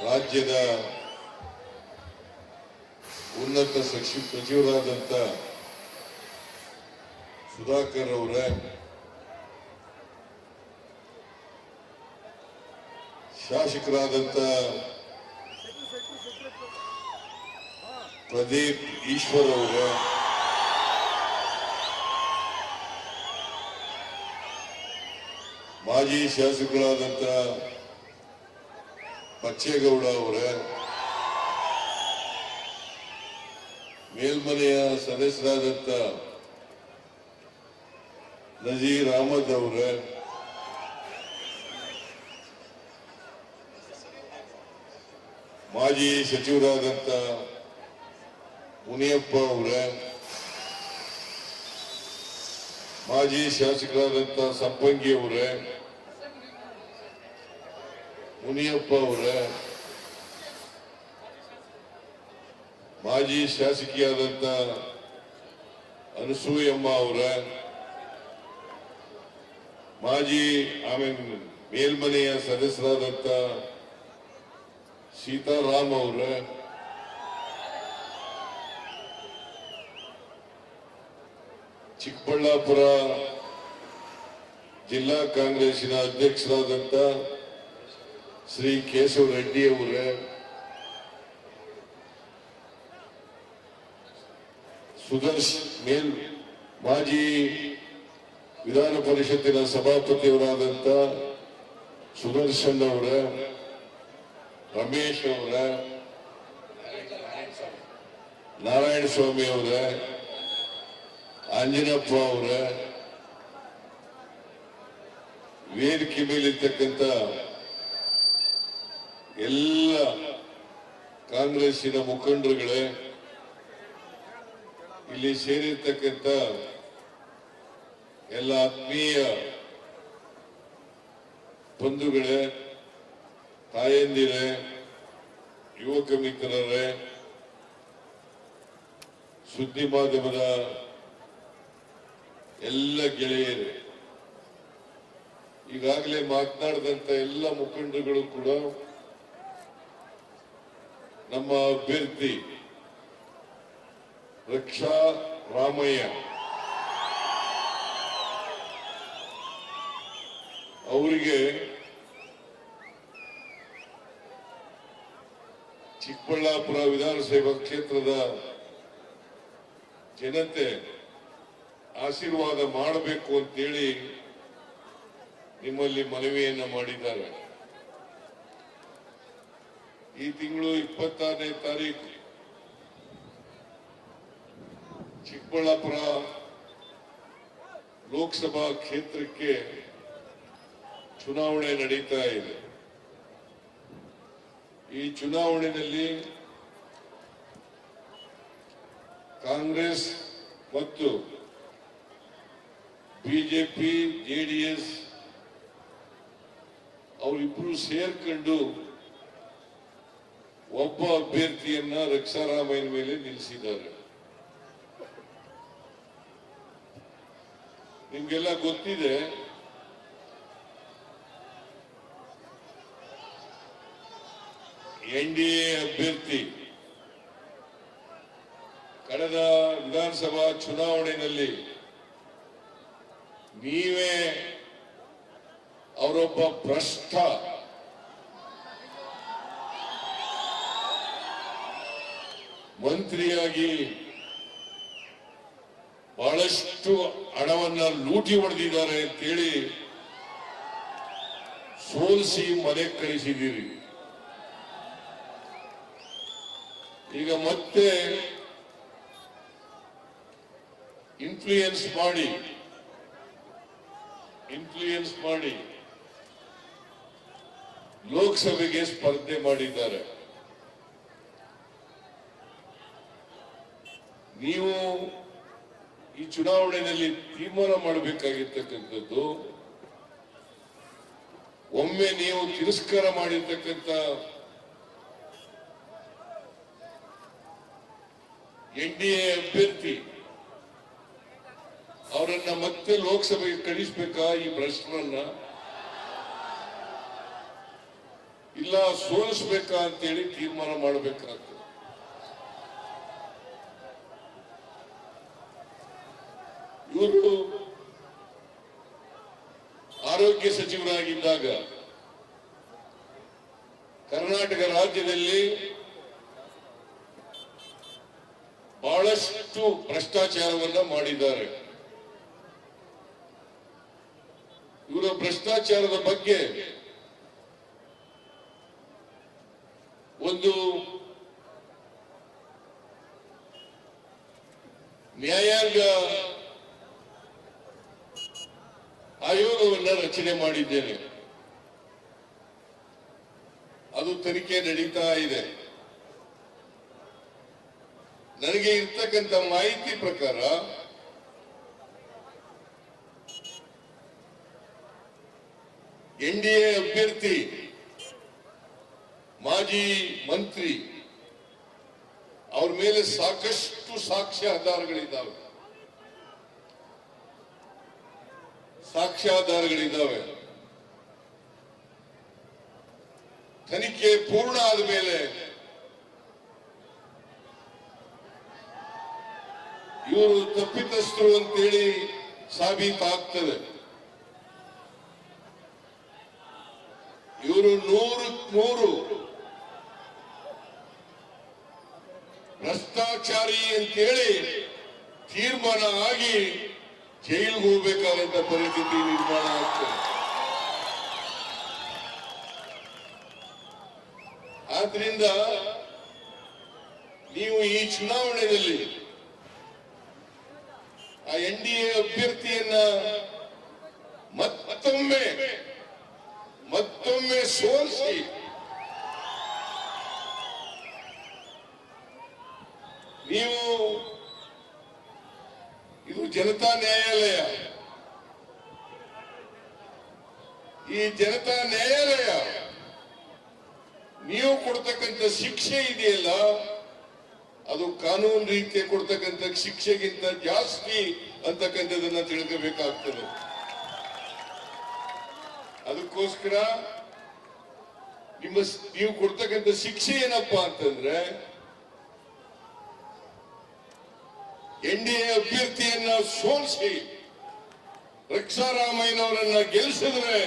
ರಾಜ್ಯದ ಉನ್ನತ ಸಚಿವರಾದಂತ ಸುಧಾಕರ್ ಅವರ ಶಾಸಕರಾದಂತ ಪ್ರದೀಪ್ ಈಶ್ವರ್ ಅವರ ಮಾಜಿ ಶಾಸಕರಾದಂತ ಬಚ್ಚೇಗೌಡ ಅವರ ಮೇಲ್ಮನೆಯ ಸದಸ್ಯರಾದಂತ ನಜೀರ್ ಅಹಮದ್ ಅವರ ಮಾಜಿ ಸಚಿವರಾದಂತ ಮುನಿಯಪ್ಪ ಅವರ ಮಾಜಿ ಶಾಸಕರಾದಂತ ಸಂಪಂಗಿ ಅವರ ಮುನಿಯಪ್ಪ ಅವರ ಮಾಜಿ ಶಾಸಕಿಯಾದಂತ ಅನಸೂಯಮ್ಮ ಅವರ ಮಾಜಿ ಆಮೇಲೆ ಮೇಲ್ಮನೆಯ ಸದಸ್ಯರಾದಂತ ಸೀತಾರಾಮ್ ಅವರ ಚಿಕ್ಕಬಳ್ಳಾಪುರ ಜಿಲ್ಲಾ ಕಾಂಗ್ರೆಸ್ಸಿನ ಅಧ್ಯಕ್ಷರಾದಂತ ಶ್ರೀ ಕೇಶವ ರೆಡ್ಡಿ ಅವರ ಮಾಜಿ ವಿಧಾನ ಪರಿಷತ್ತಿನ ಸಭಾಪತಿಯವರಾದಂತ ಸುದರ್ಶನ್ ಅವರ ರಮೇಶ್ ಅವರ ನಾರಾಯಣ ಸ್ವಾಮಿ ಅವರ ಆಂಜನಪ್ಪ ಅವರ ವೇದಿಕೆ ಮೇಲಿರ್ತಕ್ಕಂಥ ಎಲ್ಲ ಕಾಂಗ್ರೆಸ್ಸಿನ ಮುಖಂಡರುಗಳೇ, ಇಲ್ಲಿ ಸೇರಿರ್ತಕ್ಕಂಥ ಎಲ್ಲ ಆತ್ಮೀಯ ಬಂಧುಗಳೇ, ತಾಯಂದಿರೇ, ಯುವಕ ಮಿತ್ರರೇ, ಸುದ್ದಿ ಮಾಧ್ಯಮದ ಎಲ್ಲ ಗೆಳೆಯರೇ, ಈಗಾಗಲೇ ಮಾತನಾಡಿದಂತ ಎಲ್ಲ ಮುಖಂಡರುಗಳು ಕೂಡ ನಮ್ಮ ಅಭ್ಯರ್ಥಿ ರಕ್ಷಾ ರಾಮಯ್ಯ ಅವರಿಗೆ ಚಿಕ್ಕಬಳ್ಳಾಪುರ ವಿಧಾನಸಭಾ ಕ್ಷೇತ್ರದ ಜನತೆ ಆಶೀರ್ವಾದ ಮಾಡಬೇಕು ಅಂತೇಳಿ ನಿಮ್ಮಲ್ಲಿ ಮನವಿಯನ್ನ ಮಾಡಿದ್ದಾರೆ. ಈ ತಿಂಗಳು 26ನೇ ತಾರೀಕು ಚಿಕ್ಕಬಳ್ಳಾಪುರ ಲೋಕಸಭಾ ಕ್ಷೇತ್ರಕ್ಕೆ ಚುನಾವಣೆ ನಡೀತಾ ಇದೆ. ಈ ಚುನಾವಣೆಯಲ್ಲಿ ಕಾಂಗ್ರೆಸ್ ಮತ್ತು ಬಿಜೆಪಿ ಜೆಡಿಎಸ್ ಅವರಿಬ್ಬರು ಸೇರ್ಕೊಂಡು ಒಬ್ಬ ಅಭ್ಯರ್ಥಿಯನ್ನ ರಕ್ಷಾರಾಮಯ್ಯನ ಮೇಲೆ ನಿಲ್ಲಿಸಿದ್ದಾರೆ. ನಿಮ್ಗೆಲ್ಲ ಗೊತ್ತಿದೆ, ಎನ್ಡಿಎ ಅಭ್ಯರ್ಥಿ ಕಳೆದ ವಿಧಾನಸಭಾ ಚುನಾವಣೆಯಲ್ಲಿ ನೀವೇ ಅವರೊಬ್ಬ ಭ್ರಷ್ಟ ಮಂತ್ರಿಯಾಗಿ ಬಹಳಷ್ಟು ಹಣವನ್ನ ಲೂಟಿ ಹೊಡೆದಿದ್ದಾರೆ ಅಂತೇಳಿ ಸೋಲಿಸಿ ಮನೆ ಕಳಿಸಿದ್ದೀರಿ. ಈಗ ಮತ್ತೆ ಇನ್ಫ್ಲೂಯೆನ್ಸ್ ಮಾಡಿ ಲೋಕಸಭೆಗೆ ಸ್ಪರ್ಧೆ ಮಾಡಿದ್ದಾರೆ. ನೀವು ಈ ಚುನಾವಣೆಯಲ್ಲಿ ತೀರ್ಮಾನ ಮಾಡಬೇಕಾಗಿರ್ತಕ್ಕಂಥದ್ದು, ಒಮ್ಮೆ ನೀವು ತಿರಸ್ಕಾರ ಮಾಡಿರ್ತಕ್ಕಂಥ ಎನ್ಡಿಎ ಅಭ್ಯರ್ಥಿ ಅವರನ್ನ ಮತ್ತೆ ಲೋಕಸಭೆಗೆ ಕಳಿಸ್ಬೇಕಾ? ಈ ಭ್ರಷ್ಟರನ್ನ ಇಲ್ಲ ಸೋಲಿಸಬೇಕಾ ಅಂತೇಳಿ ತೀರ್ಮಾನ ಮಾಡಬೇಕಾಗ್ತದೆ. ಇವರು ಆರೋಗ್ಯ ಸಚಿವರಾಗಿದ್ದಾಗ ಕರ್ನಾಟಕ ರಾಜ್ಯದಲ್ಲಿ ಬಹಳಷ್ಟು ಭ್ರಷ್ಟಾಚಾರವನ್ನ ಮಾಡಿದ್ದಾರೆ. ಇವರ ಭ್ರಷ್ಟಾಚಾರದ ಬಗ್ಗೆ ಒಂದು ನ್ಯಾಯಾಂಗ ಆಯೋಗವನ್ನ ರಚನೆ ಮಾಡಿದ್ದೇನೆ. ಅದು ತನಿಖೆ ನಡೀತಾ ಇದೆ. ನನಗೆ ಇರ್ತಕ್ಕಂಥ ಮಾಹಿತಿ ಪ್ರಕಾರ ಎನ್ಡಿಎ ಅಭ್ಯರ್ಥಿ ಮಾಜಿ ಮಂತ್ರಿ ಅವ್ರ ಮೇಲೆ ಸಾಕಷ್ಟು ಸಾಕ್ಷ್ಯಾಧಾರಗಳಿದ್ದಾವೆ. ತನಿಖೆ ಪೂರ್ಣ ಆದ ಮೇಲೆ ಇವರು ತಪ್ಪಿತಸ್ಥರು ಅಂತೇಳಿ ಸಾಬೀತಾಗ್ತದೆ. ಇವರು 100% ಭ್ರಷ್ಟಾಚಾರಿ ಅಂತೇಳಿ ತೀರ್ಮಾನ ಆಗಿ ಜೈಲಿಗೆ ಹೋಗಬೇಕಾದಂತ ಪರಿಸ್ಥಿತಿ ನಿರ್ಮಾಣ ಆಗ್ತದೆ. ಆದ್ರಿಂದ ನೀವು ಈ ಚುನಾವಣೆಯಲ್ಲಿ ಆ ಎನ್ಡಿಎ ಅಭ್ಯರ್ಥಿಯನ್ನ ಮತ್ತೊಮ್ಮೆ ಸೋಲಿಸಿ ನೀವು ಇದು ಜನತಾ ನ್ಯಾಯಾಲಯ. ಈ ಜನತಾ ನ್ಯಾಯಾಲಯ ನೀವು ಕೊಡ್ತಕ್ಕಂಥ ಶಿಕ್ಷೆ ಇದೆಯಲ್ಲ, ಅದು ಕಾನೂನು ರೀತಿಯ ಕೊಡ್ತಕ್ಕಂಥ ಶಿಕ್ಷೆಗಿಂತ ಜಾಸ್ತಿ ಅಂತಕ್ಕಂಥದನ್ನ ತಿಳ್ಕೋಬೇಕಾಗ್ತದೆ. ಅದಕ್ಕೋಸ್ಕರ ನೀವು ಕೊಡ್ತಕ್ಕಂಥ ಶಿಕ್ಷೆ ಏನಪ್ಪಾ ಅಂತಂದ್ರೆ, ಎನ್ಡಿಎ ಅಭ್ಯರ್ಥಿಯನ್ನ ಸೋಲಿಸಿ ರಕ್ಷಾರಾಮಯ್ಯನವರನ್ನ ಗೆಲ್ಲಿಸಿದ್ರೆ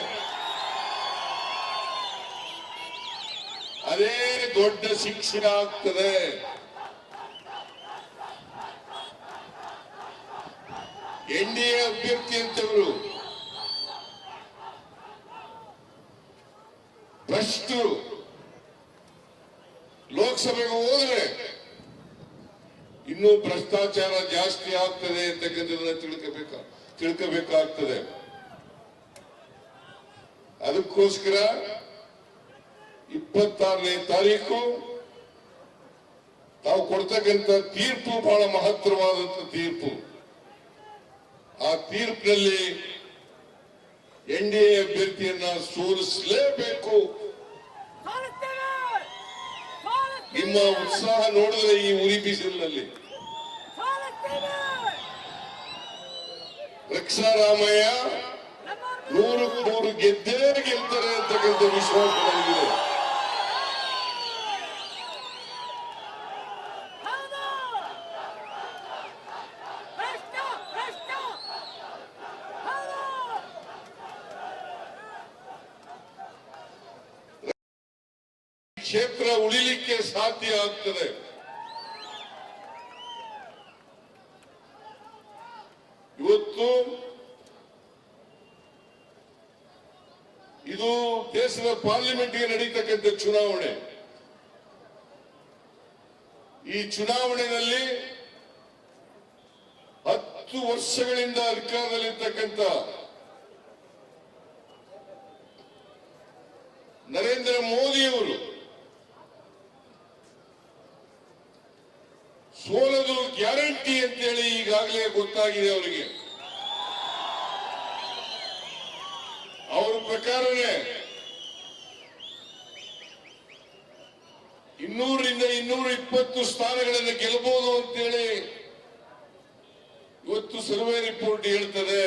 ಅದೇ ದೊಡ್ಡ ಶಿಕ್ಷೆ ಆಗ್ತದೆ. ಎನ್ಡಿಎ ಅಭ್ಯರ್ಥಿ ಅಂತವರು ಭ್ರಷ್ಟರು ಲೋಕಸಭೆಗೆ ಹೋದ್ರೆ ಇನ್ನೂ ಭ್ರಷ್ಟಾಚಾರ ಜಾಸ್ತಿ ಆಗ್ತದೆ ಅಂತಕ್ಕಂಥದನ್ನ ತಿಳ್ಕೋಬೇಕಾಗ್ತದೆ. ಅದಕ್ಕೋಸ್ಕರ 26ನೇ ತಾರೀಕು ತಾವು ಕೊಡ್ತಕ್ಕಂಥ ತೀರ್ಪು ಬಹಳ ಮಹತ್ತರವಾದಂತ ತೀರ್ಪು. ಆ ತೀರ್ಪಿನಲ್ಲಿ ಎನ್ಡಿಎ ಅಭ್ಯರ್ಥಿಯನ್ನ ಸೋಲಿಸಲೇಬೇಕು. ನಿಮ್ಮ ಉತ್ಸಾಹ ನೋಡಿದ್ರೆ ಈ ಉರಿ ಬಿಸಿಲಿನಲ್ಲಿ ರಕ್ಷಾರಾಮಯ್ಯ 100% ಗೆದ್ದೇ ಗೆಲ್ತಾರೆ ಅಂತಕ್ಕಂಥ ವಿಶ್ವಾಸ ನನಗಿದೆ. ಕ್ಷೇತ್ರ ಉಳಿಲಿಕ್ಕೆ ಸಾಧ್ಯ ಆಗ್ತದೆ. ಇವತ್ತು ಇದು ದೇಶದ ಪಾರ್ಲಿಮೆಂಟ್ಗೆ ನಡೀತಕ್ಕಂಥ ಚುನಾವಣೆ. ಈ ಚುನಾವಣೆಯಲ್ಲಿ 10 ವರ್ಷಗಳಿಂದ ಅಧಿಕಾರದಲ್ಲಿರ್ತಕ್ಕಂಥ ನರೇಂದ್ರ ಮೋದಿಯವರು ಸೋಲದು ಗ್ಯಾರಂಟಿ ಅಂತೇಳಿ ಈಗಾಗಲೇ ಗೊತ್ತಾಗಿದೆ ಅವರಿಗೆ. ಅವರ ಪ್ರಕಾರನೇ 200ರಿಂದ 220 ಸ್ಥಾನಗಳನ್ನು ಗೆಲ್ಲಬಹುದು ಅಂತೇಳಿ ಇವತ್ತು ಸರ್ವೆ ರಿಪೋರ್ಟ್ ಹೇಳ್ತದೆ.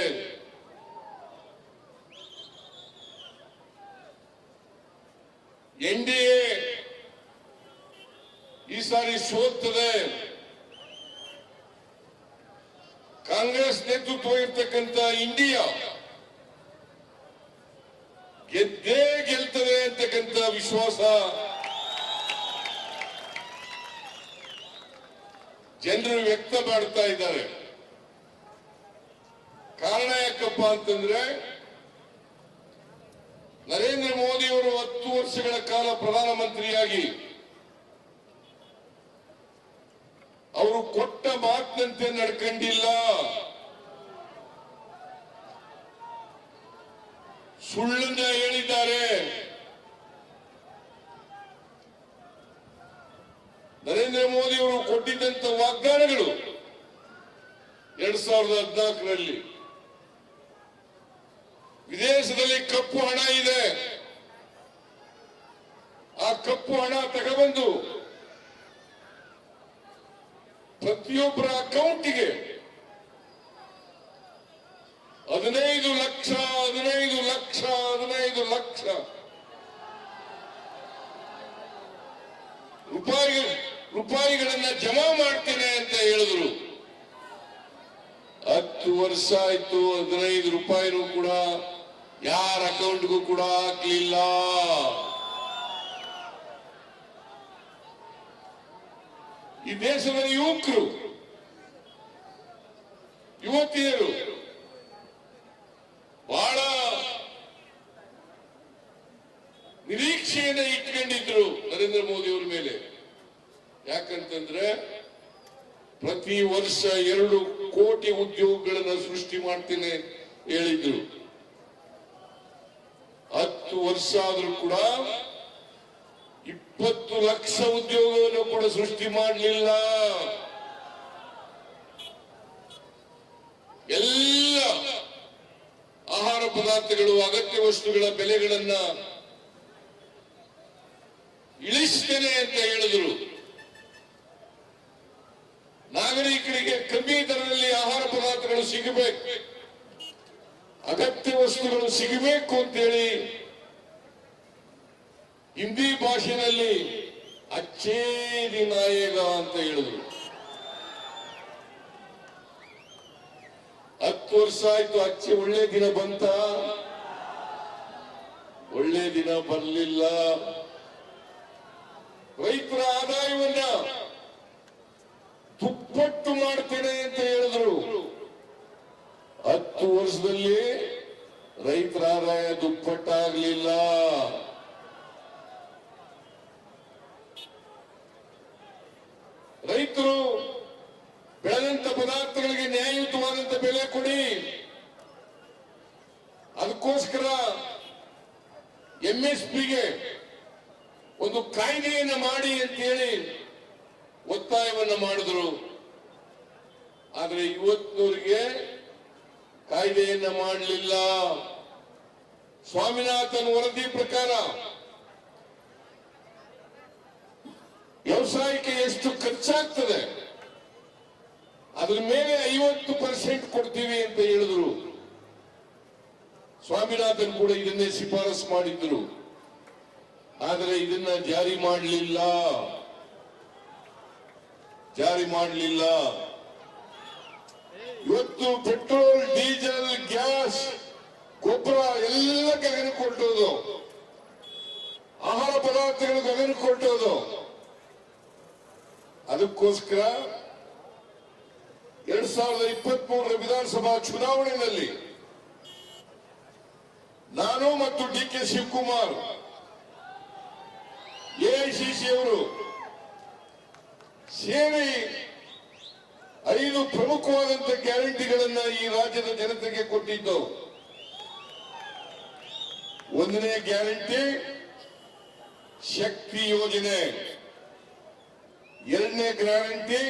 NDA ಈ ಸಾರಿ ಸೋಲ್ತದೆ. ಕಾಂಗ್ರೆಸ್ ನೇತೃತ್ವ ಇರ್ತಕ್ಕಂಥ ಇಂಡಿಯಾ ಗೆದ್ದೇ ಗೆಲ್ತದೆ ಅಂತಕ್ಕಂಥ ವಿಶ್ವಾಸ ಜನರು ವ್ಯಕ್ತ ಮಾಡ್ತಾ ಇದ್ದಾರೆ. ಕಾರಣ ಯಾಕಪ್ಪ ಅಂತಂದ್ರೆ ನರೇಂದ್ರ ಮೋದಿ ಅವರು 10 ವರ್ಷಗಳ ಕಾಲ ಪ್ರಧಾನಮಂತ್ರಿಯಾಗಿ ಅವರು ಕೊಟ್ಟ ಮಾತಿನಂತೆ ನಡ್ಕೊಂಡಿಲ್ಲ, ಸುಳ್ಳನ್ನ ಹೇಳಿದ್ದಾರೆ. ನರೇಂದ್ರ ಮೋದಿ ಅವರು ಕೊಟ್ಟಿದ್ದಂತ ವಾಗ್ದಾನಗಳು 2014ರಲ್ಲಿ ವಿದೇಶದಲ್ಲಿ ಕಪ್ಪು ಹಣ ಇದೆ, ಆ ಕಪ್ಪು ಹಣ ತಗೊಬಂದು ಪ್ರತಿಯೊಬ್ಬರ ಅಕೌಂಟಿಗೆ 15 ಲಕ್ಷ ರೂಪಾಯಿಗಳನ್ನ ಜಮಾ ಮಾಡ್ತೇನೆ ಅಂತ ಹೇಳಿದ್ರು. 10 ವರ್ಷ ಆಯ್ತು, 15 ರೂಪಾಯಿನೂ ಕೂಡ ಯಾರ ಅಕೌಂಟ್ಗೂ ಕೂಡ ಹಾಕ್ಲಿಲ್ಲ. ಈ ದೇಶದ ಯುವಕರು ಯುವತಿಯರು ಬಹಳ ನಿರೀಕ್ಷೆಯನ್ನು ಇಟ್ಕೊಂಡಿದ್ರು ನರೇಂದ್ರ ಮೋದಿ ಅವರ ಮೇಲೆ. ಯಾಕಂತಂದ್ರೆ ಪ್ರತಿ ವರ್ಷ 2 ಕೋಟಿ ಉದ್ಯೋಗಗಳನ್ನ ಸೃಷ್ಟಿ ಮಾಡ್ತೇನೆ ಹೇಳಿದ್ರು. 10 ವರ್ಷ ಆದ್ರೂ ಕೂಡ 20 ಲಕ್ಷ ಉದ್ಯೋಗವನ್ನು ಕೂಡ ಸೃಷ್ಟಿ ಮಾಡಲಿಲ್ಲ. ಎಲ್ಲ ಆಹಾರ ಪದಾರ್ಥಗಳು, ಅಗತ್ಯ ವಸ್ತುಗಳ ಬೆಲೆಗಳನ್ನ ಇಳಿಸ್ತೇನೆ ಅಂತ ಹೇಳಿದ್ರು. ನಾಗರಿಕರಿಗೆ ಕಮ್ಮಿ ದರದಲ್ಲಿ ಆಹಾರ ಪದಾರ್ಥಗಳು ಸಿಗಬೇಕು, ಅಗತ್ಯ ವಸ್ತುಗಳು ಸಿಗಬೇಕು ಅಂತೇಳಿ ಹಿಂದಿ ಭಾಷೆಯಲ್ಲಿ ಅಚ್ಚೇ ದಿನ ಆಯೇಗ ಅಂತ ಹೇಳಿದ್ರು. 10 ವರ್ಷ ಆಯ್ತು, ಅಚ್ಚೆ ಒಳ್ಳೆ ದಿನ ಬಂತ? ಒಳ್ಳೆ ದಿನ ಬರಲಿಲ್ಲ. ರೈತರ ಆದಾಯವನ್ನ ದುಪ್ಪಟ್ಟು ಮಾಡ್ತೇನೆ ಅಂತ ಹೇಳಿದ್ರು. 10 ವರ್ಷದಲ್ಲಿ ರೈತರ ಆದಾಯ ದುಪ್ಪಟ್ಟಾಗಲಿಲ್ಲ. ರೈತರು ಬೆಳೆದಂತ ಪದಾರ್ಥಗಳಿಗೆ ನ್ಯಾಯಯುತವಾದಂತ ಬೆಲೆ ಕೊಡಿ, ಅದಕ್ಕೋಸ್ಕರ MSPಗೆ ಒಂದು ಕಾಯ್ದೆಯನ್ನು ಮಾಡಿ ಅಂತೇಳಿ ಒತ್ತಾಯವನ್ನ ಮಾಡಿದ್ರು. ಆದ್ರೆ ಇವತ್ತಿನವರಿಗೆ ಕಾಯ್ದೆಯನ್ನ ಮಾಡಲಿಲ್ಲ. ಸ್ವಾಮಿನಾಥನ್ ವರದಿ ಪ್ರಕಾರ ವ್ಯವಸಾಯಕ್ಕೆ ಎಷ್ಟು ಖರ್ಚಾಗ್ತದೆ ಅದ್ರ ಮೇಲೆ 50% ಕೊಡ್ತೀವಿ ಅಂತ ಹೇಳಿದ್ರು. ಸ್ವಾಮಿನಾಥನ್ ಕೂಡ ಇದನ್ನೇ ಶಿಫಾರಸು ಮಾಡಿದ್ರು. ಆದರೆ ಇದನ್ನ ಜಾರಿ ಮಾಡಲಿಲ್ಲ. ಇವತ್ತು ಪೆಟ್ರೋಲ್, ಡೀಸೆಲ್, ಗ್ಯಾಸ್, ಗೊಬ್ಬರ ಎಲ್ಲ ಗಗನಕೊಟ್ಟೋದು, ಆಹಾರ ಪದಾರ್ಥಗಳು ಗಗನಕೊಟ್ಟೋದು. ಅದಕ್ಕೋಸ್ಕರ 2023ರ ವಿಧಾನಸಭಾ ಚುನಾವಣೆಯಲ್ಲಿ ನಾನು ಮತ್ತು DK ಶಿವಕುಮಾರ್, AICC ಅವರು ಸೇರಿ 5 ಪ್ರಮುಖವಾದಂತಹ ಗ್ಯಾರಂಟಿಗಳನ್ನ ಈ ರಾಜ್ಯದ ಜನತೆಗೆ ಕೊಟ್ಟಿದ್ದು. 1ನೇ ಗ್ಯಾರಂಟಿ ಶಕ್ತಿ ಯೋಜನೆ, 2ನೇ ಗ್ಯಾರಂಟಿ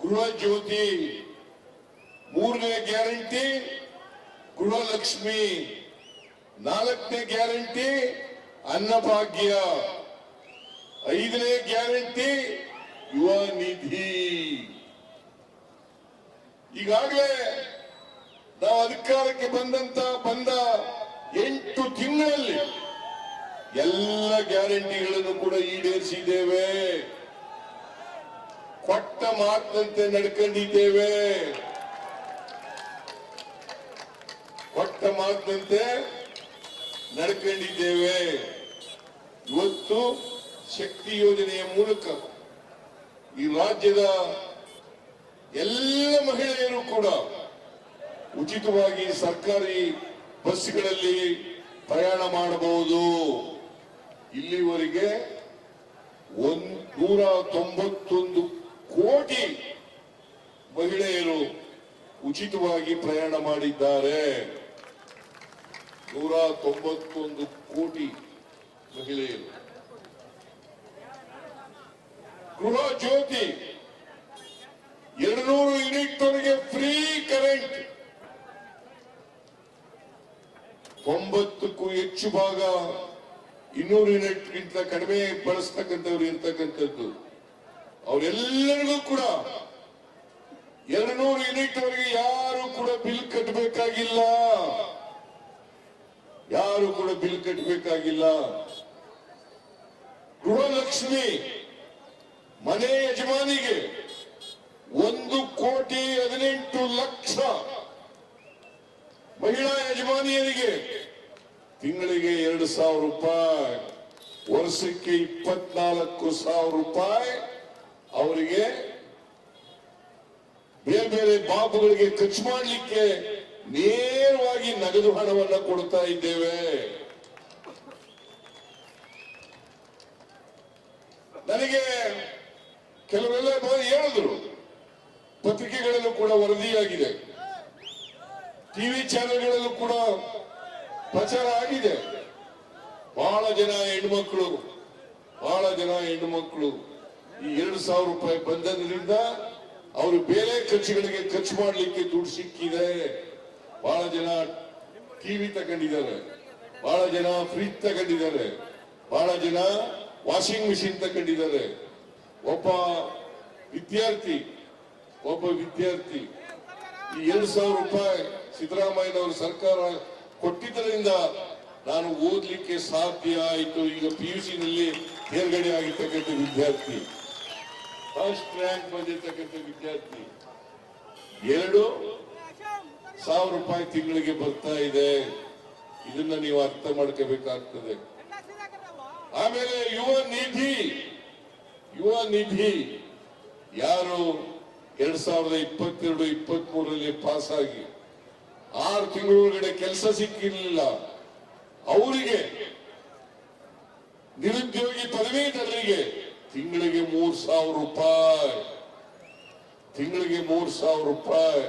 ಗೃಹ ಜ್ಯೋತಿ, 3ನೇ ಗ್ಯಾರಂಟಿ ಗೃಹಲಕ್ಷ್ಮಿ, 4ನೇ ಗ್ಯಾರಂಟಿ ಅನ್ನಭಾಗ್ಯ, 5ನೇ ಗ್ಯಾರಂಟಿ ಯುವ ನಿಧಿ. ಈಗಾಗಲೇ ನಾವು ಅಧಿಕಾರಕ್ಕೆ ಬಂದ 8 ತಿಂಗಳಲ್ಲಿ ಎಲ್ಲ ಗ್ಯಾರಂಟಿಗಳನ್ನು ಕೂಡ ಈಡೇರಿಸಿದ್ದೇವೆ. ಕೊಟ್ಟ ಮಾತಿನಂತೆ ನಡ್ಕೊಂಡಿದ್ದೇವೆ. ಕೊಟ್ಟ ಮಾತಿನಂತೆ ನಡ್ಕೊಂಡಿದ್ದೇವೆ. ಇವತ್ತು ಶಕ್ತಿ ಯೋಜನೆಯ ಮೂಲಕ ಈ ರಾಜ್ಯದ ಎಲ್ಲ ಮಹಿಳೆಯರು ಕೂಡ ಉಚಿತವಾಗಿ ಸರ್ಕಾರಿ ಬಸ್ಗಳಲ್ಲಿ ಪ್ರಯಾಣ ಮಾಡಬಹುದು. ಇಲ್ಲಿವರೆಗೆ 191 ಕೋಟಿ ಮಹಿಳೆಯರು ಉಚಿತವಾಗಿ ಪ್ರಯಾಣ ಮಾಡಿದ್ದಾರೆ. 191 ಕೋಟಿ ಮಹಿಳೆಯರು. ಗೃಹ ಜ್ಯೋತಿ 200 ಯೂನಿಟ್ ವರೆಗೆ ಫ್ರೀ ಕರೆಂಟ್. 90ಕ್ಕೂ ಹೆಚ್ಚು ಭಾಗ 200 ಯೂನಿಟ್ಗಿಂತ ಕಡಿಮೆ ಬಳಸ್ತಕ್ಕಂಥವ್ರು ಇರ್ತಕ್ಕಂಥದ್ದು. ಅವರೆಲ್ಲರಿಗೂ ಕೂಡ 200 ಯೂನಿಟ್ ವರೆಗೆ ಯಾರು ಕೂಡ ಬಿಲ್ ಕಟ್ಟಬೇಕಾಗಿಲ್ಲ. ಯಾರು ಕೂಡ ಬಿಲ್ ಕಟ್ಟಬೇಕಾಗಿಲ್ಲ. ಗೃಹಲಕ್ಷ್ಮಿ ಮನೆ ಯಜಮಾನಿಗೆ 1,18,00,000 ಮಹಿಳಾ ಯಜಮಾನಿಯರಿಗೆ ತಿಂಗಳಿಗೆ 2,000 ರೂಪಾಯಿ, ವರ್ಷಕ್ಕೆ 24,000 ರೂಪಾಯಿ ಅವರಿಗೆ ಬೇರೆ ಬೇರೆ ಬಾಬುಗಳಿಗೆ ಖರ್ಚು ಮಾಡಲಿಕ್ಕೆ ನೇರವಾಗಿ ನಗದು ಹಣವನ್ನ ಕೊಡ್ತಾ ಇದ್ದೇವೆ. ನನಗೆ ಕೆಲವೆಲ್ಲ ಹೇಳಿದ್ರು, ಪತ್ರಿಕೆಗಳಲ್ಲೂ ಕೂಡ ವರದಿಯಾಗಿದೆ, ಟಿವಿ ಚಾನೆಲ್ಗಳಲ್ಲೂ ಕೂಡ ಪ್ರಚಾರ ಆಗಿದೆ. ಬಹಳ ಜನ ಹೆಣ್ಮಕ್ಳು ಈ 2,000 ರೂಪಾಯಿ ಬಂದದ್ರಿಂದ ಅವರು ಬೇರೆ ಖರ್ಚುಗಳಿಗೆ ಖರ್ಚು ಮಾಡಲಿಕ್ಕೆ ದುಡ್ಡು ಸಿಕ್ಕಿದೆ. ಬಹಳ ಜನ ಟಿವಿ ತಗೊಂಡಿದ್ದಾರೆ, ಬಹಳ ಜನ ಫ್ರಿಜ್ ತಗೊಂಡಿದ್ದಾರೆ, ಬಹಳ ಜನ ವಾಷಿಂಗ್ ಮಿಷಿನ್ ತಗೊಂಡಿದ್ದಾರೆ. ಒಬ್ಬ ವಿದ್ಯಾರ್ಥಿ ಈ 2,000 ರೂಪಾಯಿ ಸಿದ್ದರಾಮಯ್ಯನವರು ಸರ್ಕಾರ ಕೊಟ್ಟಿದ್ದರಿಂದ ನಾನು ಓದ್ಲಿಕ್ಕೆ ಸಾಧ್ಯ ಆಯಿತು. ಈಗ PUC ನಲ್ಲಿ ತೇರ್ಗಡೆ ಆಗಿರ್ತಕ್ಕಂಥ ವಿದ್ಯಾರ್ಥಿ, ಫಸ್ಟ್ ರ್ಯಾಂಕ್ ಬಂದಿರ್ತಕ್ಕಂಥ ವಿದ್ಯಾರ್ಥಿ, 2,000 ರೂಪಾಯಿ ತಿಂಗಳಿಗೆ ಬರ್ತಾ ಇದೆ. ಇದನ್ನ ನೀವು ಅರ್ಥ ಮಾಡ್ಕೋಬೇಕಾಗ್ತದೆ. ಆಮೇಲೆ ಯುವ ನಿಧಿ ಯಾರು 2022-23 ಪಾಸ್ ಆಗಿ 6 ತಿಂಗಳೊಳಗಡೆ ಕೆಲಸ ಸಿಕ್ಕಿರಲಿಲ್ಲ, ಅವರಿಗೆ ನಿರುದ್ಯೋಗಿ ಪದವೀಧರರಿಗೆ ತಿಂಗಳಿಗೆ 3,000 ರೂಪಾಯಿ,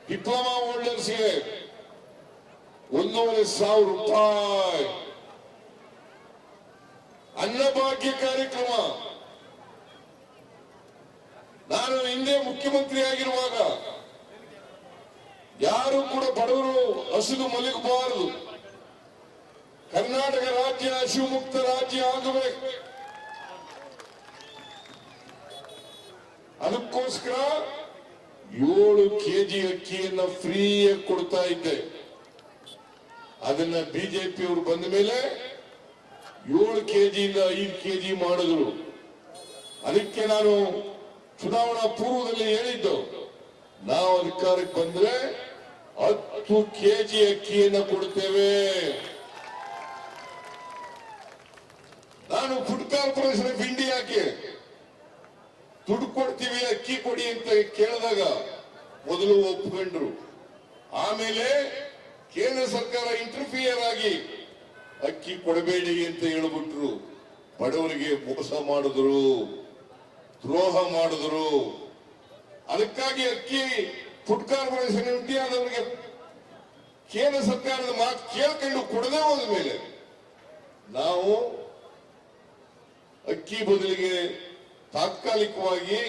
ಡಿಪ್ಲೊಮಾ ಹೋಲ್ಡರ್ಸ್ಗೆ 1,500 ರೂಪಾಯಿ, ಅನ್ನಭಾಗ್ಯ ಕಾರ್ಯಕ್ರಮ. ನಾನು ಹಿಂದೆ ಮುಖ್ಯಮಂತ್ರಿ ಆಗಿರುವಾಗ ಯಾರು ಕೂಡ ಬಡವರು ಹಸಿದು ಮಲಗಬಾರದು, ಕರ್ನಾಟಕ ರಾಜ್ಯ ಹಸಿವು-ಮುಕ್ತ ರಾಜ್ಯ ಆಗಬೇಕು. ಅದಕ್ಕೋಸ್ಕರ 7 kg ಅಕ್ಕಿಯನ್ನ ಫ್ರೀಯಾಗಿ ಕೊಡ್ತಾ ಇದ್ದೆ. ಅದನ್ನ ಬಿಜೆಪಿ ಅವರು ಬಂದ ಮೇಲೆ 7 kg ಇಂದ 5 kg ಮಾಡಿದ್ರು. ಅದಕ್ಕೆ ನಾನು ಚುನಾವಣಾ ಪೂರ್ವದಲ್ಲಿ ಹೇಳಿದ್ದು, ನಾವು ಅಧಿಕಾರಕ್ಕೆ ಬಂದ್ರೆ 10 kg ಅಕ್ಕಿಯನ್ನ ಕೊಡ್ತೇವೆ. ನಾನು ಫುಡ್ ಕಾರ್ಪೊರೇಷನ್ ಆಫ್ ಇಂಡಿಯಾಕ್ಕೆ ದುಡ್ಡು ಕೊಡ್ತೀವಿ, ಅಕ್ಕಿ ಕೊಡಿ ಅಂತ ಕೇಳಿದಾಗ ಮೊದಲು ಒಪ್ಕೊಂಡ್ರು. ಆಮೇಲೆ ಕೇಂದ್ರ ಸರ್ಕಾರ ಇಂಟರ್ಫಿಯರ್ ಆಗಿ ಅಕ್ಕಿ ಕೊಡಬೇಡಿ ಅಂತ ಹೇಳ್ಬಿಟ್ರು. ಬಡವರಿಗೆ ಮೋಸ ಮಾಡಿದ್ರು, ದ್ರೋಹ ಮಾಡಿದ್ರು. ಅದಕ್ಕಾಗಿ ಅಕ್ಕಿ ಫುಡ್ ಕಾರ್ಪೊರೇಷನ್ ಇಂಡಿಯಾದವರಿಗೆ ಕೇಂದ್ರ ಸರ್ಕಾರದ ಮಾತು ಕೇಳ್ಕೊಂಡು ಕೊಡದೆ ಹೋದ ಮೇಲೆ ನಾವು ಅಕ್ಕಿ ಬದಲಿಗೆ ತಾತ್ಕಾಲಿಕವಾಗಿ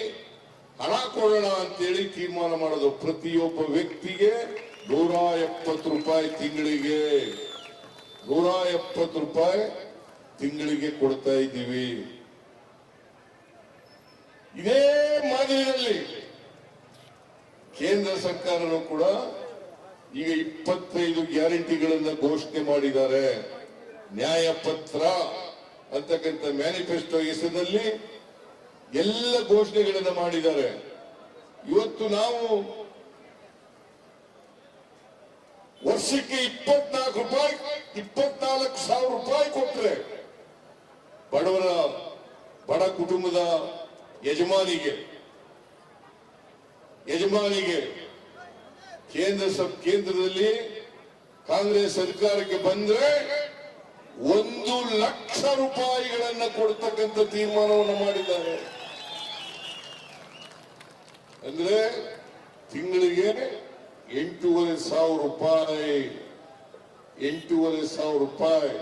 ಹಣ ಕೊಡೋಣ ಅಂತೇಳಿ ತೀರ್ಮಾನ ಮಾಡೋದು. ಪ್ರತಿಯೊಬ್ಬ ವ್ಯಕ್ತಿಗೆ 170 ರೂಪಾಯಿ ತಿಂಗಳಿಗೆ, 170 ರೂಪಾಯಿ ತಿಂಗಳಿಗೆ ಕೊಡ್ತಾ ಇದ್ದೀವಿ. ಇದೇ ಮಾದರಿಯಲ್ಲಿ ಕೇಂದ್ರ ಸರ್ಕಾರನೂ ಕೂಡ ಈಗ 25 ಗ್ಯಾರಂಟಿಗಳನ್ನ ಘೋಷಣೆ ಮಾಡಿದ್ದಾರೆ. ನ್ಯಾಯ ಪತ್ರ ಅಂತಕ್ಕಂಥ ಮ್ಯಾನಿಫೆಸ್ಟೋ ಹೆಸರಿನಲ್ಲಿ ಎಲ್ಲ ಘೋಷಣೆಗಳನ್ನು ಮಾಡಿದ್ದಾರೆ. ಇವತ್ತು ನಾವು ವರ್ಷಕ್ಕೆ 24,000 ರೂಪಾಯಿ ಕೊಟ್ಟರೆ ಬಡ ಕುಟುಂಬದ ಯಜಮಾನಿಗೆ ಕೇಂದ್ರದಲ್ಲಿ ಕಾಂಗ್ರೆಸ್ ಸರ್ಕಾರಕ್ಕೆ ಬಂದ್ರೆ 1,00,000 ರೂಪಾಯಿಗಳನ್ನ ಕೊಡ್ತಕ್ಕಂಥ ತೀರ್ಮಾನವನ್ನು ಮಾಡಿದ್ದಾರೆ. ಅಂದ್ರೆ ತಿಂಗಳಿಗೆ 8,500 ರೂಪಾಯಿ. 8,500 ರೂಪಾಯಿ.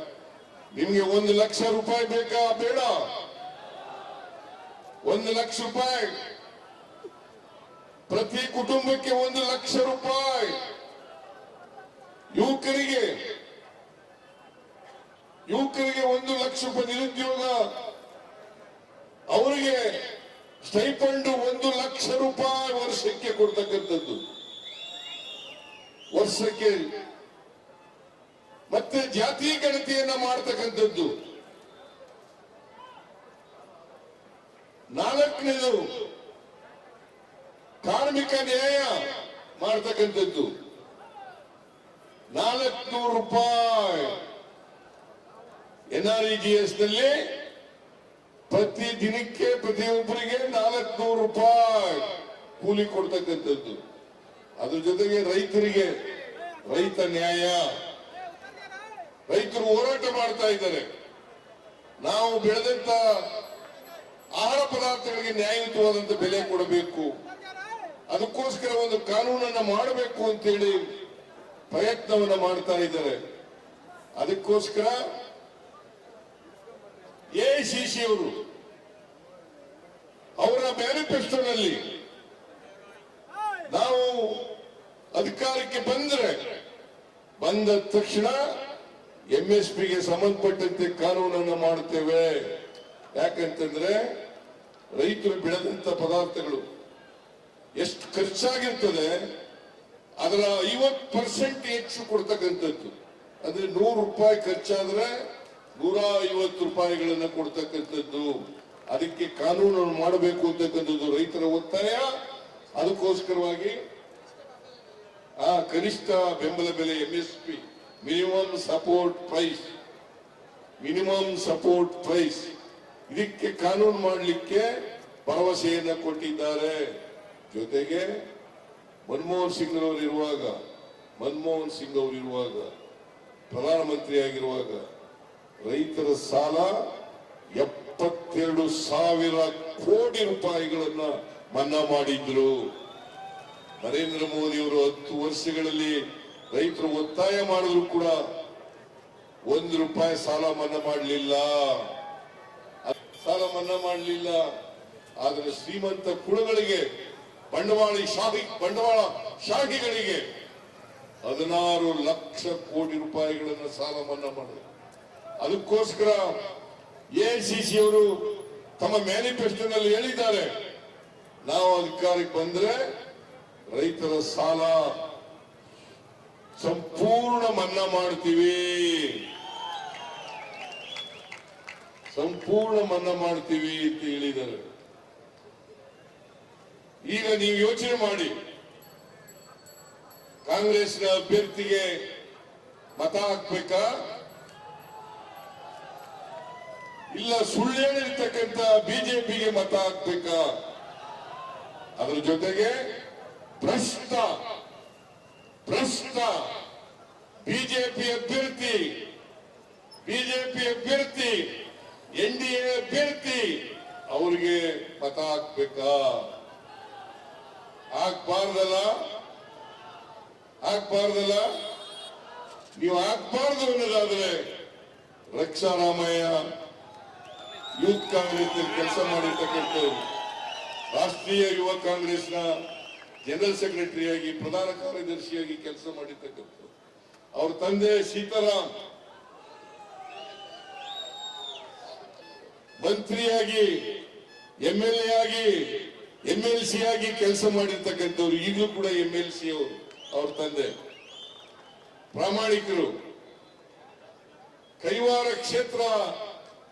ನಿಮ್ಗೆ 1,00,000 ರೂಪಾಯಿ ಬೇಕಾ ಬೇಡ? 1,00,000 ರೂಪಾಯಿ ಪ್ರತಿ ಕುಟುಂಬಕ್ಕೆ 1,00,000 ರೂಪಾಯಿ. ಯುವಕರಿಗೆ 1,00,000 ರೂಪಾಯಿ ನಿರುದ್ಯೋಗ, ಅವರಿಗೆ ಸ್ಟೈಪಂಡ್ 1,00,000 ರೂಪಾಯಿ ವರ್ಷಕ್ಕೆ ಕೊಡ್ತಕ್ಕಂಥದ್ದು. ವರ್ಷಕ್ಕೆ ಮತ್ತೆ ಜಾತಿ ಗಣತಿಯನ್ನ ಮಾಡ್ತಕ್ಕಂಥದ್ದು. 4ನೇದು ಕಾರ್ಮಿಕ ನ್ಯಾಯ ಮಾಡ್ತಕ್ಕಂಥದ್ದು. 400 ರೂಪಾಯಿ NREGS ನಲ್ಲಿ ಪ್ರತಿ ದಿನಕ್ಕೆ ಪ್ರತಿಯೊಬ್ಬರಿಗೆ 400 ರೂಪಾಯಿ ಕೂಲಿ ಕೊಡ್ತಕ್ಕಂಥದ್ದು. ಅದ್ರ ಜೊತೆಗೆ ರೈತ ನ್ಯಾಯ. ರೈತರು ಹೋರಾಟ ಮಾಡ್ತಾ ಇದ್ದಾರೆ. ನಾವು ಬೆಳೆದಂತ ಆಹಾರ ಪದಾರ್ಥಗಳಿಗೆ ನ್ಯಾಯಯುತವಾದಂತ ಬೆಲೆ ಕೊಡಬೇಕು, ಅದಕ್ಕೋಸ್ಕರ ಒಂದು ಕಾನೂನನ್ನ ಮಾಡಬೇಕು ಅಂತೇಳಿ ಪ್ರಯತ್ನವನ್ನ ಮಾಡ್ತಾ ಇದ್ದಾರೆ. ಅದಕ್ಕೋಸ್ಕರ AICC ಅವರು ಅವರ ಮ್ಯಾನಿಫೆಸ್ಟೋನಲ್ಲಿ ನಾವು ಅಧಿಕಾರಕ್ಕೆ ಬಂದ ತಕ್ಷಣ MSPಗೆ ಸಂಬಂಧಪಟ್ಟಂತೆ ಕಾನೂನನ್ನು ಮಾಡುತ್ತೇವೆ. ಯಾಕಂತಂದ್ರೆ ರೈತರು ಬೆಳೆದಂತ ಪದಾರ್ಥಗಳು ಎಷ್ಟು ಖರ್ಚಾಗಿರ್ತದೆ ಅದರ 50% ಹೆಚ್ಚು ಕೊಡ್ತಕ್ಕಂಥದ್ದು. ಅಂದ್ರೆ 100 ರೂಪಾಯಿ ಖರ್ಚಾದ್ರೆ 150 ರೂಪಾಯಿಗಳನ್ನ ಕೊಡ್ತಕ್ಕಂಥದ್ದು. ಅದಕ್ಕೆ ಕಾನೂನನ್ನು ಮಾಡಬೇಕು ಅಂತಕ್ಕಂಥದ್ದು ರೈತರ ಒತ್ತಾಯ. ಅದಕ್ಕೋಸ್ಕರವಾಗಿ ಕನಿಷ್ಠ ಬೆಂಬಲ ಬೆಲೆ MSP ಮಿನಿಮಮ್ ಸಪೋರ್ಟ್ ಪ್ರೈಸ್ ಇದಕ್ಕೆ ಕಾನೂನು ಮಾಡಲಿಕ್ಕೆ ಭರವಸೆಯನ್ನ ಕೊಟ್ಟಿದ್ದಾರೆ. ಜೊತೆಗೆ ಮನಮೋಹನ್ ಸಿಂಗ್ ಅವರಿರುವಾಗ ಪ್ರಧಾನಮಂತ್ರಿ ಆಗಿರುವಾಗ ರೈತರ ಸಾಲ 72,000 ಕೋಟಿ ರೂಪಾಯಿಗಳನ್ನ ಮನ್ನಾ ಮಾಡಿದ್ರು. ನರೇಂದ್ರ ಮೋದಿ ಅವರು 10 ವರ್ಷಗಳಲ್ಲಿ ರೈತರು ಒತ್ತಾಯ ಮಾಡಿದ್ರು ಕೂಡ 1 ರೂಪಾಯಿ ಸಾಲ ಮನ್ನಾ ಮಾಡಲಿಲ್ಲ. ಆದರೆ ಶ್ರೀಮಂತ ಕುಳಗಳಿಗೆ ಬಂಡವಾಳ ಶಾಹಿಗಳಿಗೆ 16 ಲಕ್ಷ ಕೋಟಿ ರೂಪಾಯಿಗಳನ್ನು ಸಾಲ ಮನ್ನಾ ಮಾಡಿದ್ರು. ಅದಕ್ಕೋಸ್ಕರ AICC ಅವರು ತಮ್ಮ ಮ್ಯಾನಿಫೆಸ್ಟೋನಲ್ಲಿ ಹೇಳಿದ್ದಾರೆ, ನಾವು ಅಧಿಕಾರಕ್ಕೆ ಬಂದ್ರೆ ರೈತರ ಸಾಲ ಸಂಪೂರ್ಣ ಮನ್ನಾ ಮಾಡ್ತೀವಿ ಅಂತ ಹೇಳಿದ್ದಾರೆ. ಈಗ ನೀವು ಯೋಚನೆ ಮಾಡಿ, ಕಾಂಗ್ರೆಸ್ನ ಅಭ್ಯರ್ಥಿಗೆ ಮತ ಹಾಕ್ಬೇಕಾ, ಇಲ್ಲ ಸುಳ್ಳು ಹೇಳಿರ್ತಕ್ಕಂಥ ಬಿಜೆಪಿಗೆ ಮತ ಹಾಕ್ಬೇಕಾ? ಅದರ ಜೊತೆಗೆ ಭ್ರಷ್ಟ ಬಿಜೆಪಿ ಅಭ್ಯರ್ಥಿ NDA ಅಭ್ಯರ್ಥಿ ಅವ್ರಿಗೆ ಮತ ಹಾಕ್ಬೇಕಾ? ಹಾಕ್ಬಾರ್ದಲ್ಲ. ನೀವು ಹಾಕ್ಬಾರ್ದು ಅನ್ನೋದಾದ್ರೆ ರಕ್ಷಾ ರಾಮಯ್ಯ ಯೂತ್ ಕಾಂಗ್ರೆಸ್ ಕೆಲಸ ಮಾಡಿರ್ತಕ್ಕಂಥ ರಾಷ್ಟ್ರೀಯ ಯುವ ಕಾಂಗ್ರೆಸ್ನ ಜನರಲ್ ಸೆಕ್ರೆಟರಿಯಾಗಿ ಪ್ರಧಾನ ಕಾರ್ಯದರ್ಶಿಯಾಗಿ ಕೆಲಸ ಮಾಡಿರ್ತಕ್ಕಂಥ ಅವ್ರ ತಂದೆ ಸೀತಾರಾಮ್ ಮಂತ್ರಿಯಾಗಿ MLA ಆಗಿ MLC ಆಗಿ ಕೆಲಸ ಮಾಡಿರ್ತಕ್ಕಂಥವ್ರು, ಈಗಲೂ ಕೂಡ MLC ಅವ್ರ ತಂದೆ ಪ್ರಾಮಾಣಿಕರು. ಕೈವಾರ ಕ್ಷೇತ್ರ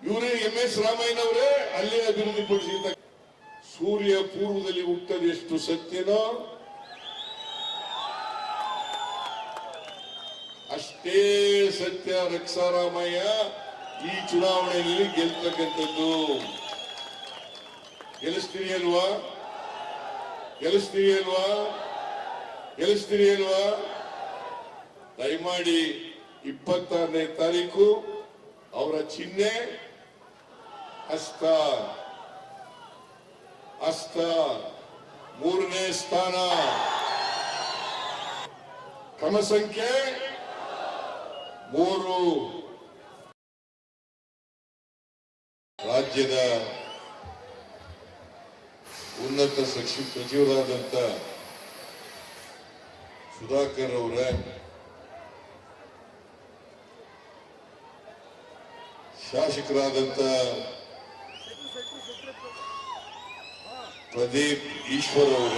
ಇವರೇ MS ರಾಮಯ್ಯನವರೇ ಅಲ್ಲೇ ಅಭಿವೃದ್ಧಿಪಡಿಸಿದ. ಸೂರ್ಯ ಪೂರ್ವದಲ್ಲಿ ಹುಟ್ಟದು ಎಷ್ಟು ಸತ್ಯನೋ ಅಷ್ಟೇ ಸತ್ಯ ರಕ್ಷಾರಾಮಯ್ಯ ಈ ಚುನಾವಣೆಯಲ್ಲಿ ಗೆಲ್ತಕ್ಕಂಥದ್ದು. ಗೆಲ್ಲಿಸ್ತೀರಿ ಅಲ್ವಾ? ಗೆಲ್ಲಿಸ್ತೀರಿ ಅಲ್ವಾ? ಗೆಲ್ಲಿಸ್ತೀರಿ ಅಲ್ವಾ? ದಯಮಾಡಿ 26ನೇ ತಾರೀಕು ಅವರ ಚಿಹ್ನೆ ಹಸ್ತ. 3ನೇ ಸ್ಥಾನ. ಕ್ರಮ ಸಂಖ್ಯೆ 3. ರಾಜ್ಯದ ಉನ್ನತ ಸಚಿವರಾದಂತ ಸುಧಾಕರ್ ಅವರ ಶಾಸಕರಾದಂತ ಪ್ರದೀಪ್ ಈಶ್ವರ್ ಅವರ